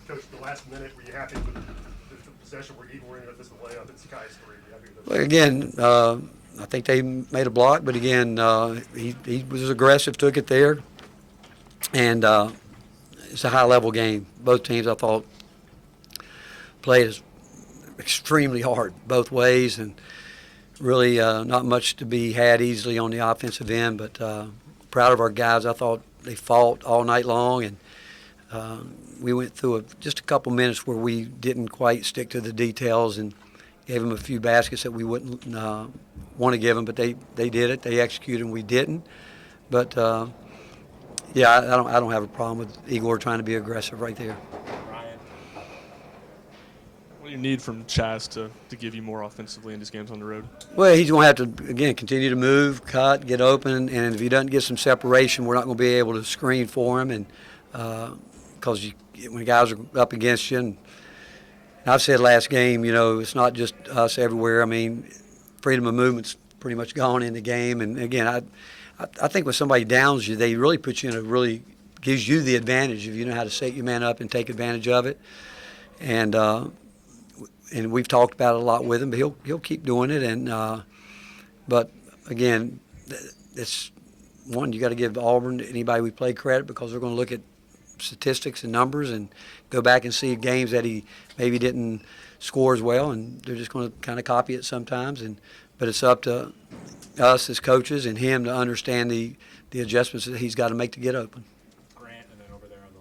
Coach, the last minute, were you happy with the possession where even we're going to miss the layup in Sakai's three? Were you happy with that? Well, again, I think they made a block, but again, he was aggressive, took it there, and it's a high-level game. Both teams, I thought, played extremely hard both ways, and really not much to be had easily on the offensive end, but proud of our guys. I thought they fought all night long, and we went through just a couple minutes where we didn't quite stick to the details and gave them a few baskets that we wouldn't want to give them, but they did it. They executed, and we didn't. But yeah, I don't have a problem with Igor trying to be aggressive right there. Ryan. What do you need from Chazz to give you more offensively in these games on the road? Well, he's going to have to, again, continue to move, cut, get open, and if he doesn't get some separation, we're not going to be able to screen for him. And because when guys are up against you, and I've said last game, it's not just us everywhere. I mean, freedom of movement's pretty much gone in the game. And again, I think when somebody downs you, they really put you in gives you the advantage if you know how to set your man up and take advantage of it. And we've talked about it a lot with him, but he'll keep doing it. And but again, it's one, you got to give Auburn, anybody we play, credit, because they're going to look at statistics and numbers and go back and see games that he maybe didn't score as well, and they're just going to kind of copy it sometimes. But it's up to us as coaches and him to understand the adjustments that he's got to make to get open. Grant, and then over there on the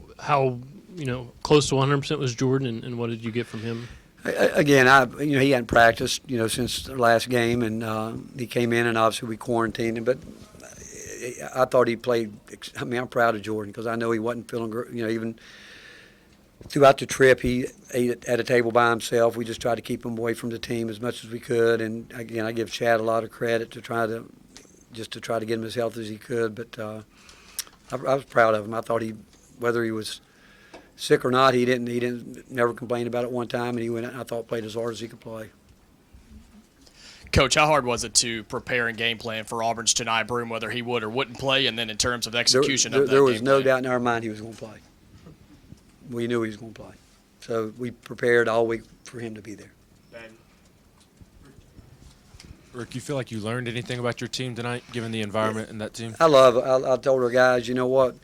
left. How close to 100% was Jordan, and what did you get from him? Again, he hadn't practiced since the last game, and he came in, and obviously we quarantined him, but I thought he played. I mean, I'm proud of Jordan because I know he wasn't feeling great. Even throughout the trip, he ate at a table by himself. We just tried to keep him away from the team as much as we could. And again, I give Chad a lot of credit to try to get him as healthy as he could. But I was proud of him. I thought whether he was sick or not, he didn't never complain about it one time, and he went out and I thought played as hard as he could play. Coach, how hard was it to prepare and game plan for Auburn's tonight, Broom, whether he would or wouldn't play, and then in terms of execution of that there was game no plan? doubt in our mind he was going to play. We knew he was going to play. So we prepared all week for him to be there. Ben. Rick, you feel like you learned anything about your team tonight, given the environment and that team? I told our guys, you know what,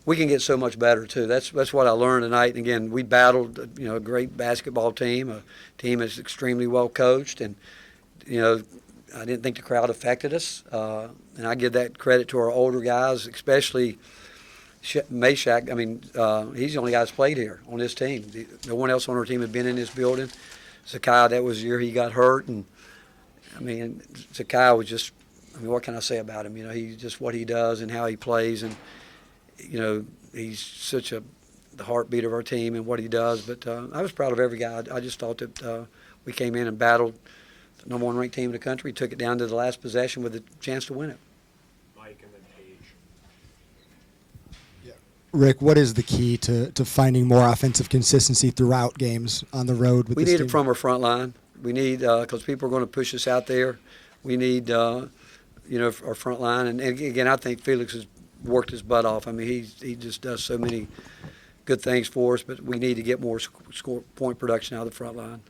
we can get so much better too. That's what I learned tonight. And again, we battled, a great basketball team, a team that's extremely well coached, and I didn't think the crowd affected us. And I give that credit to our older guys, especially Meshack. I mean, he's the only guy that's played here on this team. No one else on our team had been in this building. Zakai, that was the year he got hurt. And, I mean, Zakai was just, what can I say about him? He's just what he does and how he plays. And, he's such the heartbeat of our team and what he does. But I was proud of every guy. I just thought that we came in and battled the #1 ranked team in the country, took it down to the last possession with a chance to win it. Mike and then Paige. Rick, what is the key to finding more offensive consistency throughout games on the road with We this need team? it from our front line. We need, because people are going to push us out there, we need, our front line. And again, I think Felix has worked his butt off. I mean, he just does so many good things for us, but we need to get more score point production out of the front line.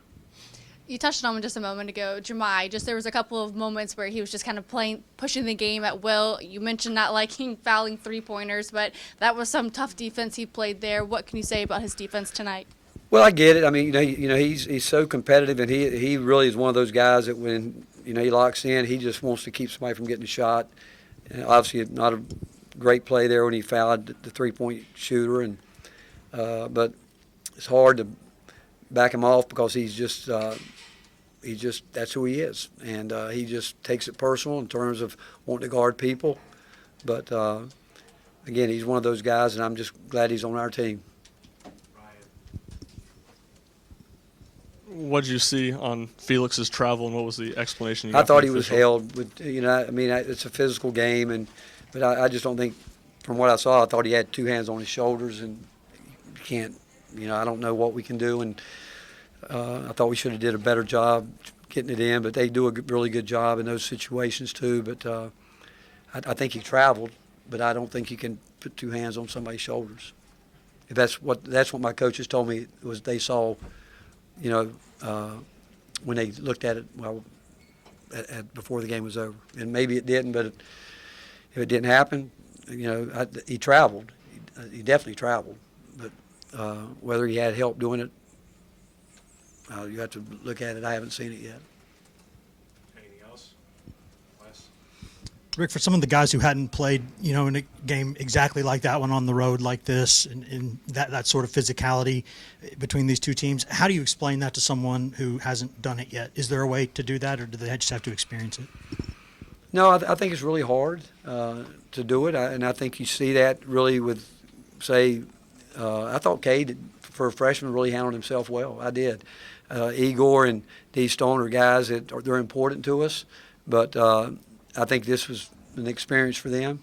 You touched on him just a moment ago, Jemai. There was a couple of moments where he was just kind of pushing the game at will. You mentioned not liking fouling three-pointers, but that was some tough defense he played there. What can you say about his defense tonight? Well, I get it. I mean, he's so competitive, and he really is one of those guys that when he locks in, he just wants to keep somebody from getting a shot. And obviously, not a great play there when he fouled the three-point shooter, and but it's hard to back him off because he's just that's who he is, and he just takes it personal in terms of wanting to guard people. But again, he's one of those guys, and I'm just glad he's on our team. What did you see on Felix's travel, and what was the explanation you got I thought from he the was official? held with, it's a physical game, but I just don't think, from what I saw, I thought he had two hands on his shoulders, and you can't, I don't know what we can do, and I thought we should have did a better job getting it in, but they do a really good job in those situations too. But I think he traveled, but I don't think you can put two hands on somebody's shoulders. If that's what my coaches told me was they saw, when they looked at it before the game was over. And maybe it didn't, but if it didn't happen, he traveled. He definitely traveled. But whether he had help doing it, you have to look at it. I haven't seen it yet. Anything else? Wes? Rick, for some of the guys who hadn't played, in a game exactly like that one on the road like this, and that sort of physicality between these two teams, how do you explain that to someone who hasn't done it yet? Is there a way to do that, or do they just have to experience it? No, I think it's really hard to do it, and I think you see that really with, say, I thought Cade, for a freshman, really handled himself well. I did. Igor and D. Stone are guys they're important to us, but I think this was an experience for them.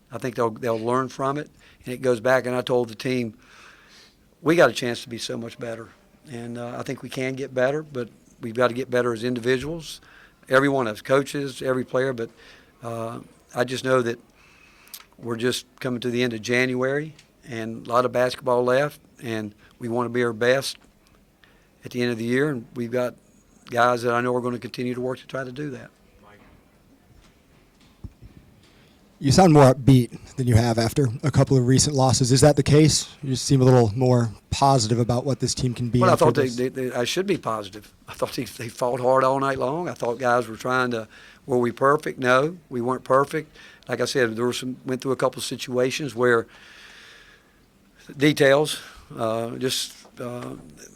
I think they'll learn from it, and it goes back. And I told the team, we got a chance to be so much better, and I think we can get better, but we've got to get better as individuals. Every one of us, coaches, every player. But I just know that we're just coming to the end of January, and a lot of basketball left, and we want to be our best at the end of the year, and we've got guys that I know are going to continue to work to try to do that. Mike? You sound more upbeat than you have after a couple of recent losses. Is that the case? You just seem a little more positive about what this team can be. Well, I after thought this. I should be positive. I thought they fought hard all night long. I thought guys were trying to, were we perfect? No, we weren't perfect. Like I said, went through a couple of situations where details,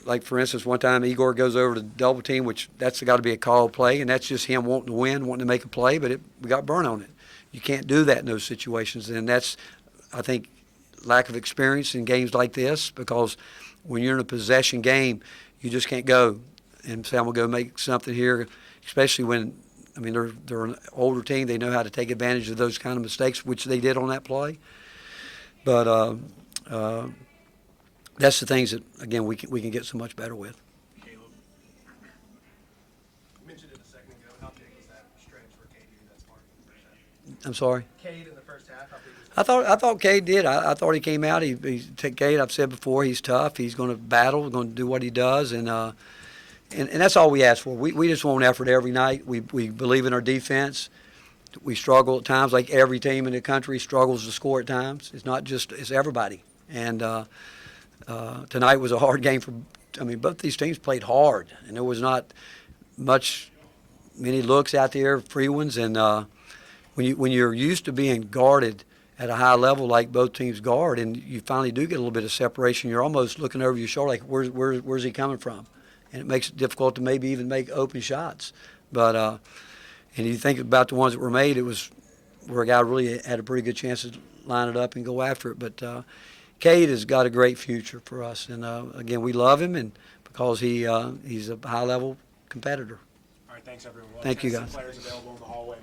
like for instance, one time Igor goes over to double team, which that's got to be a call play, and that's just him wanting to win, wanting to make a play, but we got burn on it. You can't do that in those situations, and that's, I think, lack of experience in games like this, because when you're in a possession game, you just can't go and say, I'm going to go make something here, especially when, they're an older team. They know how to take advantage of those kind of mistakes, which they did on that play. But that's the things that, again, we can get so much better with. Caleb, you mentioned it a second ago. How big was that stretch for KD that smart in the first half? I'm sorry? Cade in the first half, how big was that? I thought Cade did. I thought he came out. Cade, I've said before, he's tough. He's going to battle. He's going to do what he does, and that's all we ask for. We just want effort every night. We believe in our defense. We struggle at times, like every team in the country struggles to score at times. It's everybody. And tonight was a hard game both these teams played hard, and there was not many looks out there, free ones, and when you're used to being guarded at a high level like both teams guard, and you finally do get a little bit of separation, you're almost looking over your shoulder like, where's he coming from? And it makes it difficult to maybe even make open shots. But and you think about the ones that were made, it was where a guy really had a pretty good chance to line it up and go after it. But Cade has got a great future for us, and again, we love him, and because he's a high-level competitor. All right, thanks, everyone. Thank you, Some guys. players available in the hallway.